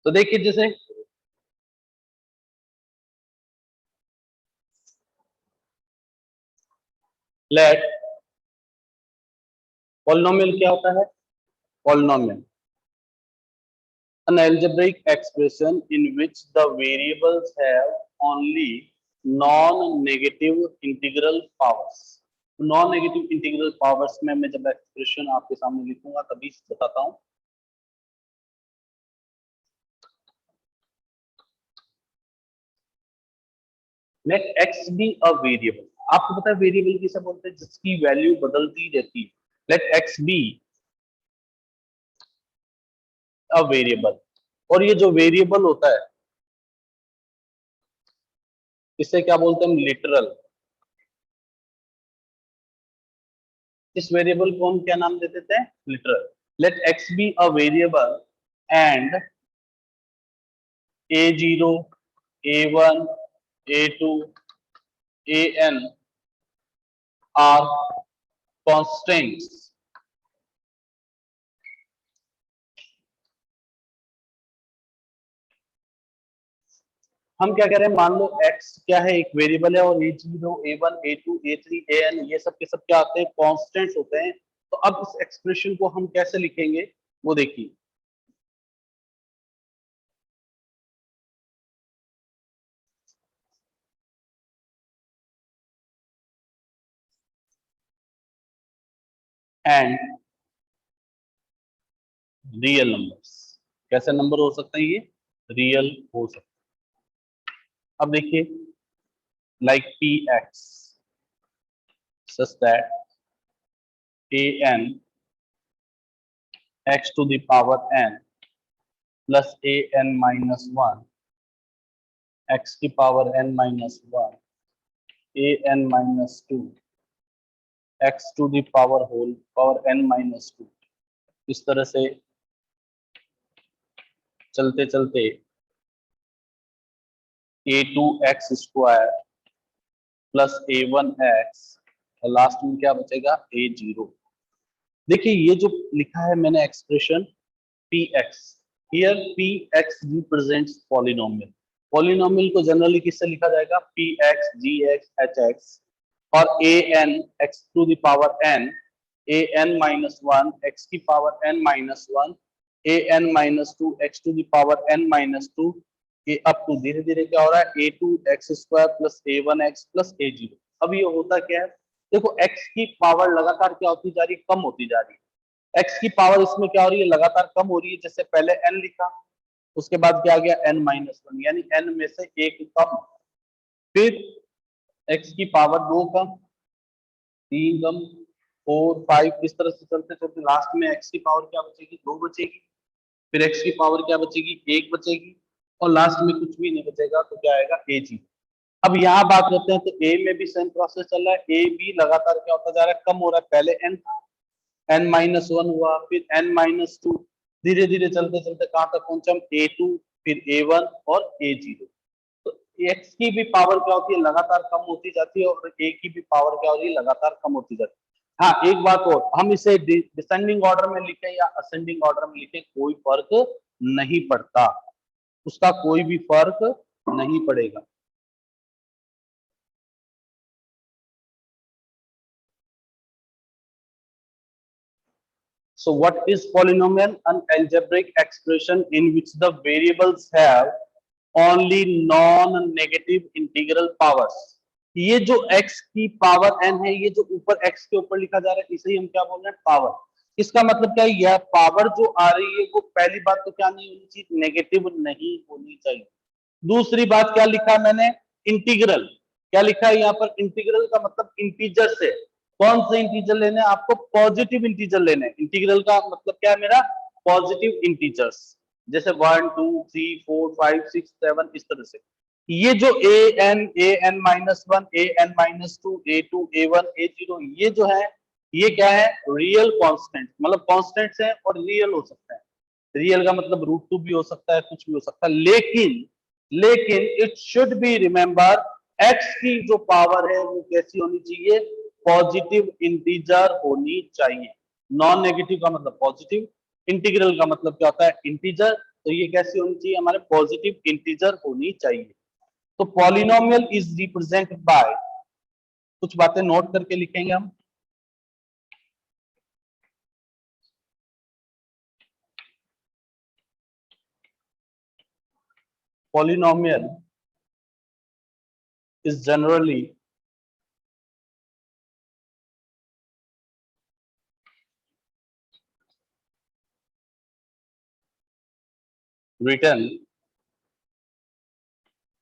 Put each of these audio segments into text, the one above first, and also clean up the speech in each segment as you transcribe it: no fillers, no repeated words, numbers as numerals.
तो देखिए जैसे लेट पॉलिनोमियल क्या होता है? Polynomial an algebraic expression in which the variables have only non-negative integral powers. non-negative integral powers में मैं जब एक्सप्रेशन आपके सामने लिखूंगा तभी बताता हूं। let x be a variable, आपको पता है वेरिएबल किसे बोलते हैं? जिसकी वैल्यू बदलती रहती है। let x be a variable, और ये जो वेरिएबल होता है इसे क्या बोलते हैं हम? लिटरल। इस वेरिएबल को हम क्या नाम दे देते हैं? Literal. Let x be a variable and a0 a1 a2 an are constants. हम क्या कह रहे हैं? मान लो x क्या है? एक वेरिएबल है और a0 a1 a2 a3 an ये सब के सब क्या आते हैं? कॉन्स्टेंट्स होते हैं। तो अब इस एक्सप्रेशन को हम कैसे लिखेंगे वो देखिए। एंड रियल नंबर्स, कैसे नंबर हो सकते हैं? ये रियल हो सकते हैं। अब देखिए like px such that an x to the power n plus an minus 1 x की पावर n minus 1 an minus 2 x to the power n minus 2, इस तरह से चलते चलते a2x स्क्वायर प्लस a1x और लास्ट में क्या बचेगा? a0। देखिए ये जो लिखा है मैंने expression px, here px represents polynomial. Polynomial को जनरली किससे लिखा जाएगा? px gx hx और an x to the power n an minus 1 x की पावर n minus 1 an minus 2 x to the power n minus 2 ये अप टू धीरे धीरे क्या हो रहा है? a2x square plus a1x plus a0। अब ये होता क्या है? देखो x की पावर लगातार क्या होती जा रही है? कम होती जा रही है। x की पावर इसमें क्या हो रही है? लगातार कम हो रही है। जैसे पहले n लिखा, उसके बाद क्या आ गया? n माइनस 1, यानी n में से एक कम। फिर x की पावर 2 कम, 3 कम, 4 5, इस तरह से चलते चलते लास्ट में x की पावर क्या बचेगी? 2 बचेगी। फिर x की पावर क्या बचेगी? 1 बचेगी और लास्ट में कुछ भी नहीं बचेगा। तो क्या आएगा? a0। अब यहाँ बात करते हैं तो a में भी सेम प्रोसेस चल रहा है। a भी लगातार क्या होता जा रहा है? कम हो रहा है। पहले n था, n माइनस 1 हुआ, फिर n माइनस 2, धीरे धीरे चलते चलते कहां तक पहुंचे हम? a2, फिर a1 और a0। तो x की भी पावर क्या होती है? लगातार कम होती जाती है और a की भी पावर क्या होती है? लगातार कम होती जाती है। हाँ, एक बात और, हम इसे डिसेंडिंग ऑर्डर में लिखें या असेंडिंग ऑर्डर में लिखें कोई फर्क नहीं पड़ता, उसका कोई भी फर्क नहीं पड़ेगा। So what is polynomial? An algebraic expression in which the variables have only non-negative integral powers. ये जो x की पावर n है, ये जो ऊपर x के ऊपर लिखा जा रहा है, इसे ही हम क्या बोल रहे हैं? पावर। इसका मतलब क्या है? यह पावर जो आ रही है वो पहली बात तो क्या नहीं होनी चाहिए? नेगेटिव नहीं होनी चाहिए। दूसरी बात क्या लिखा है मैंने? इंटीग्रल। क्या लिखा है यहाँ पर? इंटीग्रल का मतलब इंटीजर से। कौन से इंटीजर लेने हैं आपको? पॉजिटिव इंटीजर लेने हैं। इंटीग्रल का मतलब क्या है मेरा? पॉजिटिव इंटीजर्स, जैसे 1 2 3 4 5 6 7, इस तरह से। ये जो an minus 1 an minus 2 a2 a1 a0 ये जो है, ये क्या है? रियल कांस्टेंट, मतलब कांस्टेंट्स हैं और रियल हो सकता है। रियल का मतलब √2 भी हो सकता है, कुछ भी हो सकता है। लेकिन it should be remember, x की जो पावर है वो कैसी होनी चाहिए? पॉजिटिव इंटीजर होनी चाहिए। नॉन नेगेटिव का मतलब पॉजिटिव, इंटीग्रल का मतलब क्या होता है? इंटीजर। तो ये कैसी होनी चाहिए, हमारे पॉजिटिव इंटीजर होनी चाहिए। तो पॉलिनोमियल इज रिप्रेजेंटेड बाय, कुछ बातें नोट करके लिखेंगे हम। Polynomial is generally written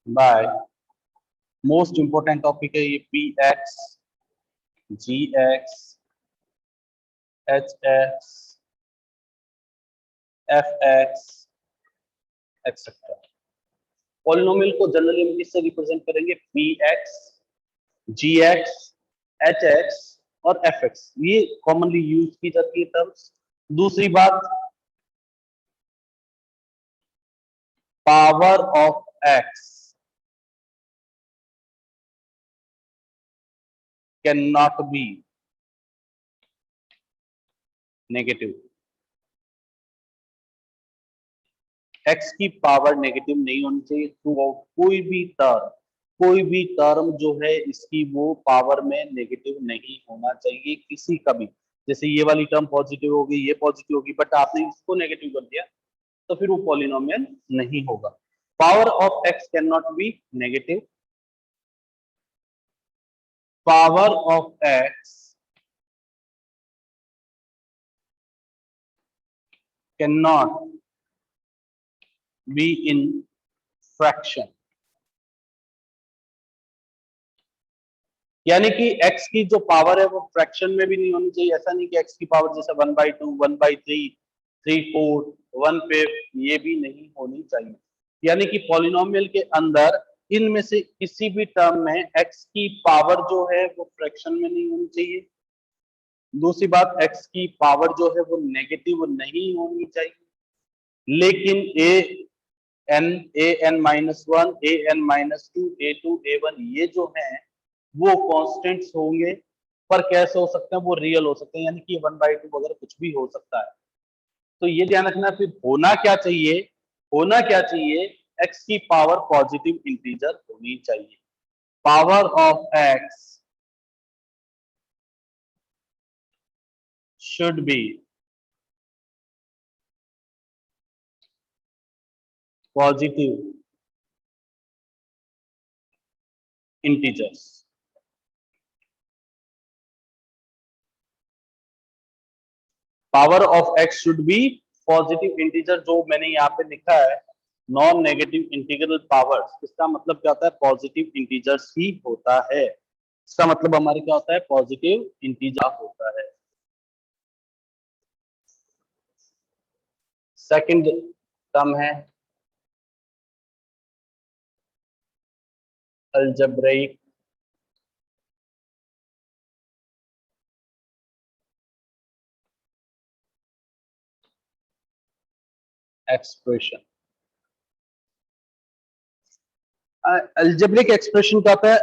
by, most important topic है ये, P X, G X, H X, F X etcetera. Polynomial को जनरली हम किससे रिप्रेजेंट करेंगे, P X, G X, H X और एफ एक्स, ये कॉमनली यूज की जाती है टर्म्स। दूसरी बात, power of X can not be negative. X की पावर नेगेटिव नहीं होनी चाहिए थ्रू आउट, कोई भी टर्म जो है इसकी वो पावर में नेगेटिव नहीं होना चाहिए किसी का भी। जैसे ये वाली टर्म पॉजिटिव होगी, ये पॉजिटिव होगी, बट आपने इसको नेगेटिव कर दिया तो फिर वो पॉलिनोमियल नहीं होगा। Power of X can not be negative, power of X can not be in fraction, यानी कि x की जो पावर है वो फ्रैक्शन में भी नहीं होनी चाहिए। ऐसा नहीं कि x की पावर जैसे 1/2, 1/3, 3/4, 1/5, ये भी नहीं होनी चाहिए। यानी कि पॉलिनोमियल के अंदर इनमें से किसी भी टर्म में x की पावर जो है वो फ्रैक्शन में नहीं होनी चाहिए। दूसरी बात, x की पावर जो है वो नेगेटिव नहीं होनी चाहिए। लेकिन a n-1, a n-2, a2, a1 ये जो है वो कांस्टेंट्स होंगे, पर कैसे हो सकते हैं, वो रियल हो सकते हैं, यानी कि 1/2 वगैरह कुछ भी हो सकता है। तो ये ध्यान रखना। फिर होना क्या चाहिए, होना क्या चाहिए, x की पावर पॉजिटिव इंटीजर होनी चाहिए। Power of x should be positive integers. Power of x should be positive integer, जो मैंने यहाँ पे लिखा है नॉन नेगेटिव इंटीग्रल पावर्स, इसका मतलब क्या होता है, पॉजिटिव इंटीजर्स ही होता है। इसका मतलब हमारे क्या होता है, पॉजिटिव इंटीजर होता है। सेकंड टर्म है अलजेब्रिक एक्सप्रेशन। अलजेब्रिक एक्सप्रेशन क्या होता है,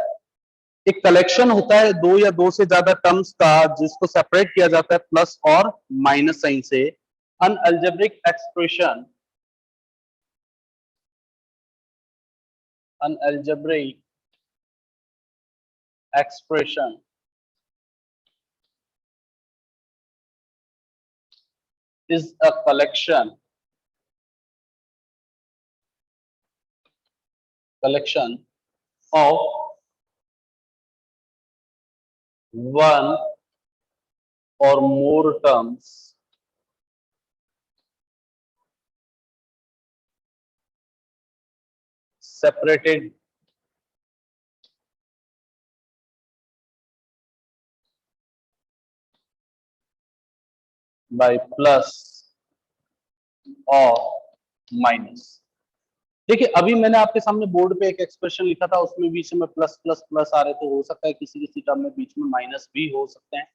एक कलेक्शन होता है दो या दो से ज्यादा टर्म्स का, जिसको सेपरेट किया जाता है प्लस और माइनस साइन से। An algebraic expression, an algebraic expression is a collection of one or more terms separated by plus और माइनस। देखिए अभी मैंने आपके सामने बोर्ड पे एक एक्सप्रेशन लिखा था, उसमें बीच में प्लस प्लस प्लस आ रहे, तो हो सकता है किसी किसी टर्म में बीच में माइनस भी हो सकते हैं।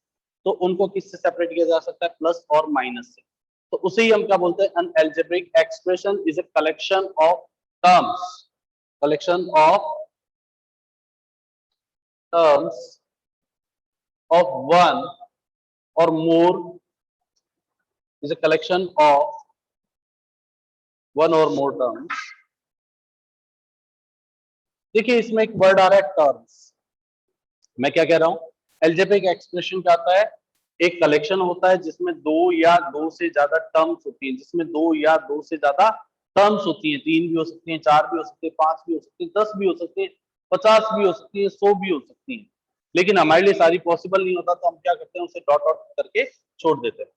तो उनको किससे सेपरेट किया जा सकता है, प्लस और माइनस से। तो उसे ही हम क्या बोलते हैं, N algebraic expression is a collection of terms, collection of terms of one or more is a collection of one और मोर टर्म्स। देखिए इसमें एक वर्ड आ रहा है टर्म्स। मैं क्या कह रहा हूं, एल्जेब्रिक एक्सप्रेशन क्या आता है, एक कलेक्शन होता है जिसमें दो या दो से ज्यादा टर्म्स होती हैं, जिसमें दो या दो से ज्यादा टर्म्स होती हैं, 3 भी हो सकती हैं, 4 भी हो सकती है, 5 भी हो सकती है, 10 भी हो सकती है, 50 भी हो सकती है, 100 भी हो सकती है। लेकिन हमारे लिए सारी पॉसिबल नहीं होता, तो हम क्या करते हैं, उसे डॉट डॉट करके छोड़ देते हैं।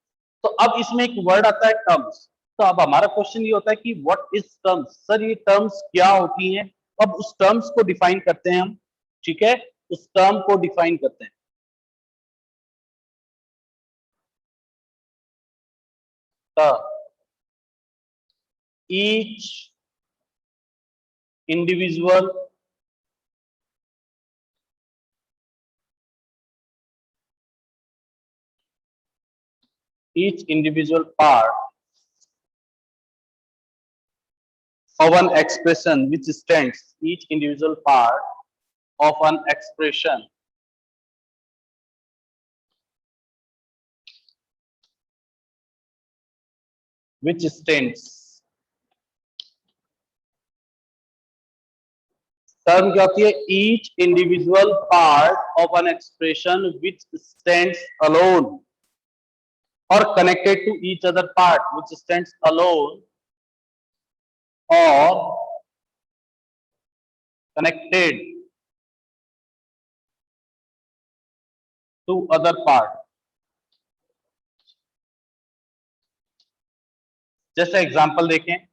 तो अब इसमें एक वर्ड आता है टर्म्स। तो अब हमारा क्वेश्चन ये होता है कि व्हाट इज टर्म्स, सर ये टर्म्स क्या होती हैं। अब उस टर्म्स को डिफाइन करते हैं हम, ठीक है, उस टर्म को डिफाइन करते हैं। each individual part of an expression which stands, each individual part of an expression which stands, term क्या होती है, each individual part of an expression which stands alone or connected to each other part which stands alone or connected to other part। जैसे example देखें,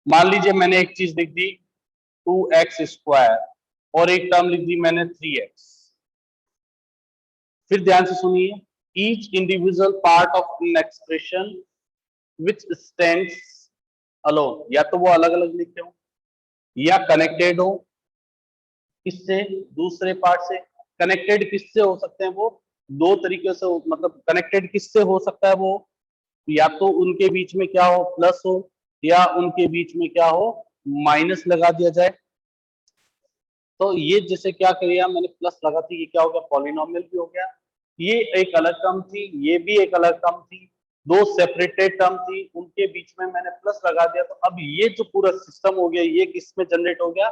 मान लीजिए मैंने एक चीज लिख दी 2x² और एक टर्म लिख दी मैंने 3x। फिर ध्यान से सुनिए, each individual part of an expression which stands alone, या तो वो अलग अलग लिखे हो या कनेक्टेड हो, किससे, दूसरे पार्ट से। कनेक्टेड किससे हो सकते हैं वो, दो तरीके से मतलब कनेक्टेड किससे हो सकता है वो, या तो उनके बीच में क्या हो, प्लस हो, या उनके बीच में क्या हो, माइनस लगा दिया जाए। तो ये जैसे क्या किया मैंने, प्लस लगा थी, ये क्या हो गया, पॉलिनोमियल भी हो गया। ये एक अलग टर्म थी, ये भी एक अलग टर्म थी, दो सेपरेटेड टर्म थी, उनके बीच में मैंने प्लस लगा दिया। तो अब ये जो पूरा सिस्टम हो गया, ये किस में जनरेट हो गया,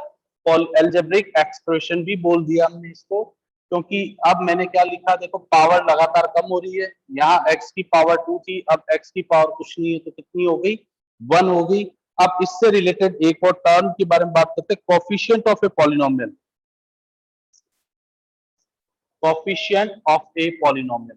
एल्जेब्रिक एक्सप्रेशन भी बोल दिया हमने इसको। क्योंकि अब मैंने क्या लिखा, देखो पावर लगातार कम हो रही है, यहाँ x की पावर 2 थी, अब x की पावर कुछ नहीं है, तो कितनी हो गई, 1 हो गई। अब इससे रिलेटेड एक और टर्म के बारे में बात करते हैं, coefficient of a polynomial. Coefficient of a polynomial,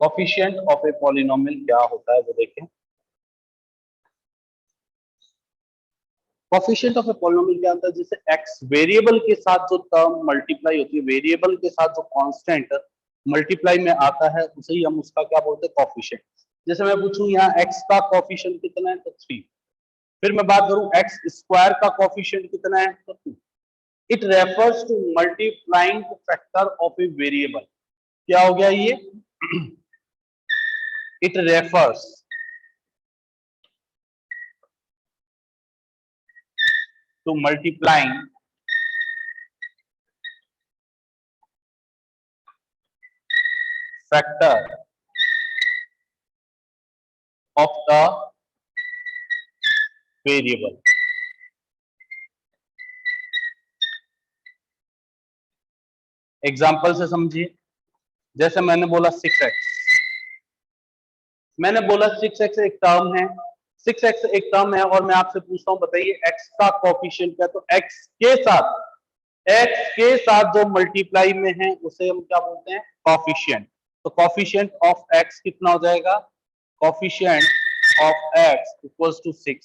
coefficient of a polynomial क्या होता है वो देखें। कोफिशिएंट ऑफ ए पॉलिनोमियल क्या होता है, जैसे x वेरिएबल के साथ जो टर्म मल्टीप्लाई होती है, वेरिएबल के साथ जो कांस्टेंट मल्टीप्लाई में आता है, उसे ही हम उसका क्या बोलते हैं, कोफिशिएंट। जैसे मैं पूछूं यहाँ x का कोफिशिएंट कितना है, तो 3। फिर मैं बात करूं x स्क्वायर का कोफिशिएंट कितना है, तो 2। It refers to multiplying factor of a variable. क्या हो गया ये, it refers to multiplying factor of the variable। Example से समझिए, जैसे मैंने बोला 6x, मैंने बोला 6x एक टर्म है, 6x एक टर्म है, और मैं आपसे पूछता हूं बताइए x का कोफिशिएंट क्या है, तो x के साथ जो मल्टीप्लाई में है उसे हम क्या बोलते हैं, कोफिशिएंट। तो कोफिशिएंट ऑफ x कितना हो जाएगा, coefficient of x equals to 6।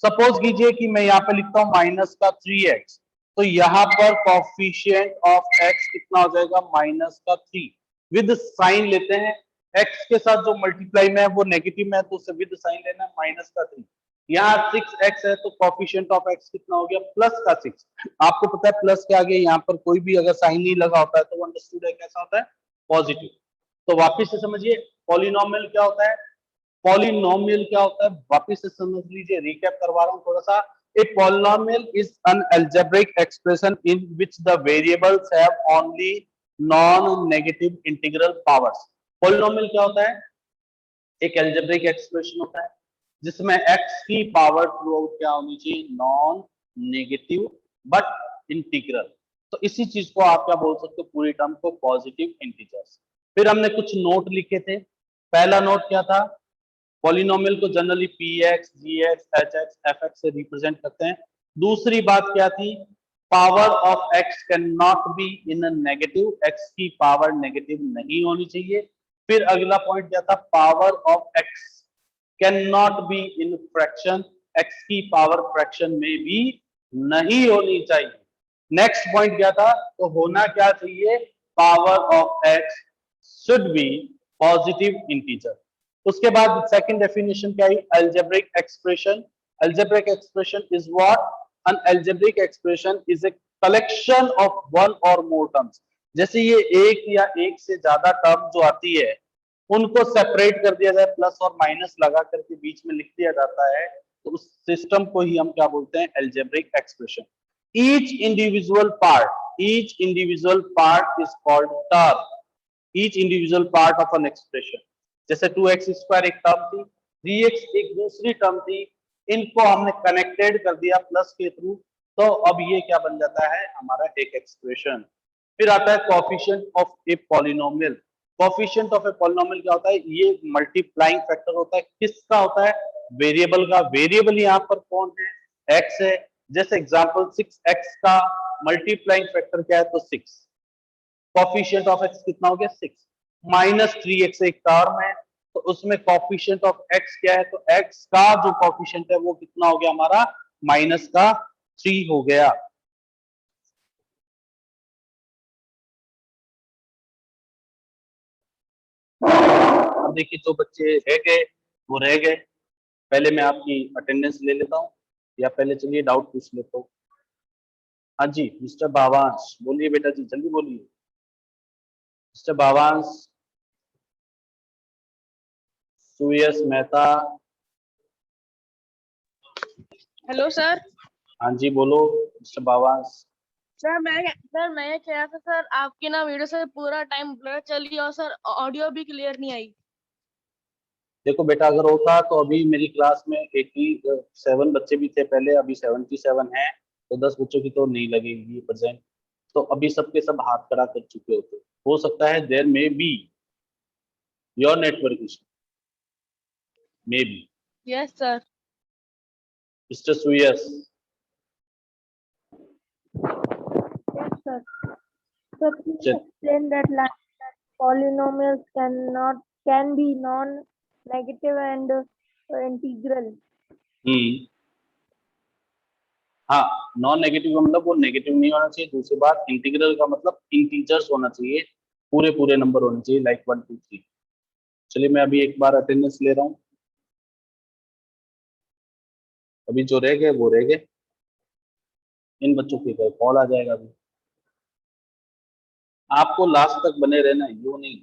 Suppose कीजिए कि मैं यहाँ पे लिखता हूँ माइनस का 3x, तो यहाँ पर कोफिशिएंट ऑफ x कितना हो जाएगा, माइनस का 3। विद साइन लेते हैं, x के साथ जो मल्टीप्लाई में है वो नेगेटिव में है, तो उसे विद साइन लेना है, माइनस का 3। यहाँ 6x है, तो कोफिशिएंट ऑफ x कितना हो गया, प्लस का 6। आपको पता है प्लस के आगे यहाँ पर कोई भी अगर साइन नहीं लगा होता है तो वो अंडरस्टूड है कैसा होता है, पॉजिटिव। तो वापिस से समझिए पॉलिनोमियल क्या होता है, पॉलिनोमियल क्या होता है वापिस से समझ लीजिए, रिकैप करवा रहा हूं थोड़ा सा। A polynomial is an algebraic expression in which the variables have only non negative integral powers. Polynomial क्या होता है, एक अलजेब्रिक एक्सप्रेशन होता है जिसमें x की पावर थ्रू आउट क्या होनी चाहिए, नॉन नेगेटिव बट इंटीग्रल। तो इसी चीज को आप क्या बोल सकते हो, पूरी टर्म को पॉजिटिव इंटीजर्स। फिर हमने कुछ नोट लिखे थे। पहला नोट क्या था, पॉलिनोमियल को generally px, gx, hx, fx से रिप्रेजेंट करते हैं। दूसरी बात क्या थी, power of x can not be in negative, x की पावर नेगेटिव नहीं होनी चाहिए। फिर अगला पॉइंट क्या था, power of x can not be in fraction, x की पावर फ्रैक्शन में भी नहीं होनी चाहिए। नेक्स्ट पॉइंट क्या था, तो होना क्या चाहिए, power of x should be positive integer. उसके बाद सेकंड डेफिनेशन क्या है, algebraic expression. Algebraic expression is what, N algebraic expression is a collection of one और मोर टर्म्स। जैसे ये एक या एक से ज्यादा टर्म जो आती है उनको सेपरेट कर दिया जाए, प्लस और माइनस लगा करके बीच में लिख दिया जाता है, तो उस सिस्टम को ही हम क्या बोलते हैं, algebraic expression. each individual part is called term, each individual part of an expression। जैसे 2x स्क्वायर एक टर्म थी, 3x एक दूसरी टर्म थी, इनको हमने कनेक्टेड कर दिया प्लस के थ्रू, तो अब ये क्या बन जाता है, हमारा एक एक्सप्रेशन। फिर आता है coefficient of a polynomial. Coefficient of a polynomial क्या होता है, ये मल्टीप्लाइंग फैक्टर होता है, किसका होता है, वेरिएबल का। वेरिएबल यहाँ पर कौन है, x है। जैसे एग्जांपल 6x का मल्टीप्लाइंग फैक्टर क्या है, तो 6। कोएफिशिएंट ऑफ x कितना हो गया, 6। माइनस 3x एक टर्म है, तो उसमें कोएफिशिएंट ऑफ x क्या है, तो x का जो कोएफिशिएंट है वो कितना हो गया हमारा, माइनस का 3 हो गया। अब देखिए जो बच्चे रह गए वो रह गए, पहले मैं आपकी अटेंडेंस ले लेता हूँ, या पहले चलिए डाउट पूछ लेता हूँ। हाँ जी मिस्टर भावांश बोलिए बेटा जी, जल्दी बोलिए mister Bhavansh. Suyash Mehta. Hello sir. हाँ जी बोलो मिस्टर भावांश। सर मैं ये कह रहा था सर, आपकी ना वीडियो से पूरा टाइम ब्लर चली और सर ऑडियो भी क्लियर नहीं आई। देखो बेटा, अगर होता तो अभी मेरी क्लास में 87 बच्चे भी थे पहले, अभी 77 हैं, तो 10 बच्चों की तो नहीं लगेगी प्रेजेंट, तो अभी सबके सब हाथ खड़ा कर चुके होते। हो सकता है there may be your network issue, may be. Yes sir. Mister सुयस। Yes, sir. So please explain that line that polynomials can be non-negative and integral. हाँ, नॉन नेगेटिव का मतलब वो नेगेटिव नहीं होना चाहिए। दूसरी बात, इंटीग्रल का मतलब इंटीजर्स होना चाहिए, पूरे पूरे नंबर होने चाहिए, लाइक 1 2 3। चलिए मैं अभी एक बार अटेंडेंस ले रहा हूँ, अभी जो रह गए वो रह गए, इन बच्चों के कॉल आ जाएगा अभी। आपको लास्ट तक बने रहना है, यूं नहीं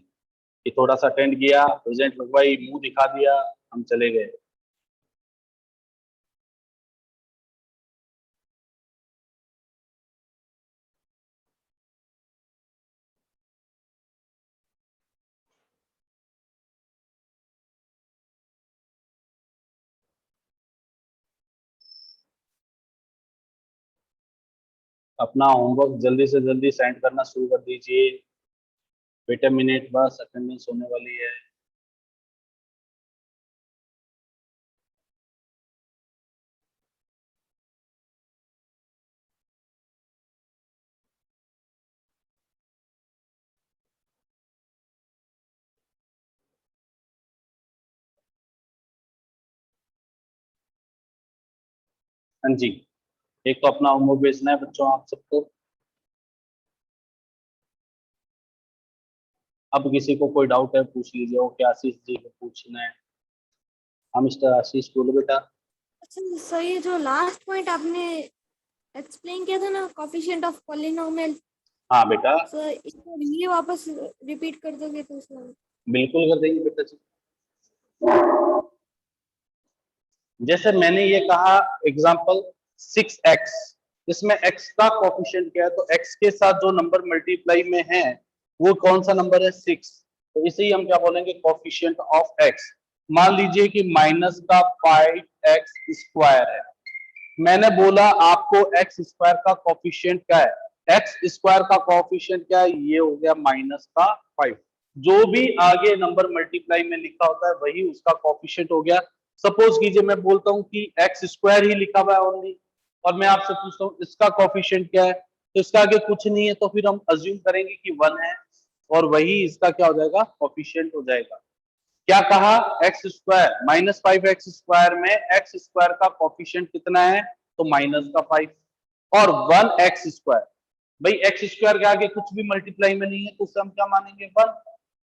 कि थोड़ा सा अटेंड किया, प्रेजेंट लगवाई, मुंह दिखा दिया, हम चले गए। अपना होमवर्क जल्दी से जल्दी सेंड करना शुरू कर दीजिए, बेटा मिनट बस अटेंडेंस होने वाली है। हाँ जी, एक तो अपना होमवर्क भेजना है बच्चों आप सबको। अब किसी को कोई डाउट है पूछ लीजिए, वो क्या आशीष जी को पूछना है। हाँ मिस्टर आशीष बोलो बेटा। अच्छा सर, ये जो लास्ट पॉइंट आपने एक्सप्लेन किया था ना, कोएफिशिएंट ऑफ पॉलिनोमियल, हाँ बेटा। सर इसको ये वापस रिपीट कर दोगे तो सर? बिल्कुल कर देंगे बेटा जी। जैसे मैंने ये कहा एग्जांपल 6x, इसमें x का कोफिशिएंट क्या है, तो x के साथ जो नंबर मल्टीप्लाई में है वो कौन सा नंबर है, 6, तो इसे ही हम क्या बोलेंगे, कोफिशिएंट ऑफ x। मान लीजिए कि माइनस का 5x स्क्वायर है, मैंने बोला आपको x स्क्वायर का कोफिशिएंट क्या है, x स्क्वायर का कोफिशिएंट क्या है, ये हो गया माइनस का 5। जो भी आगे नंबर मल्टीप्लाई में लिखा होता है वही उसका कोफिशिएंट हो गया। सपोज कीजिए मैं बोलता हूं कि एक्स स्क्वायर ही लिखा हुआ है ओनली, और मैं आपसे पूछता हूँ इसका कोफिशिएंट क्या है, तो इसका आगे कुछ नहीं है, तो फिर हम अज्यूम करेंगे कि 1 है और वही इसका क्या हो जाएगा, कोफिशिएंट हो जाएगा। क्या कहा, x square minus 5x square में एक्स स्क्वायर का कोफिशिएंट कितना है, तो माइनस का 5, और 1x स्क्वायर, भाई एक्स स्क्वायर के आगे कुछ भी मल्टीप्लाई में नहीं है तो उसे हम क्या मानेंगे, 1।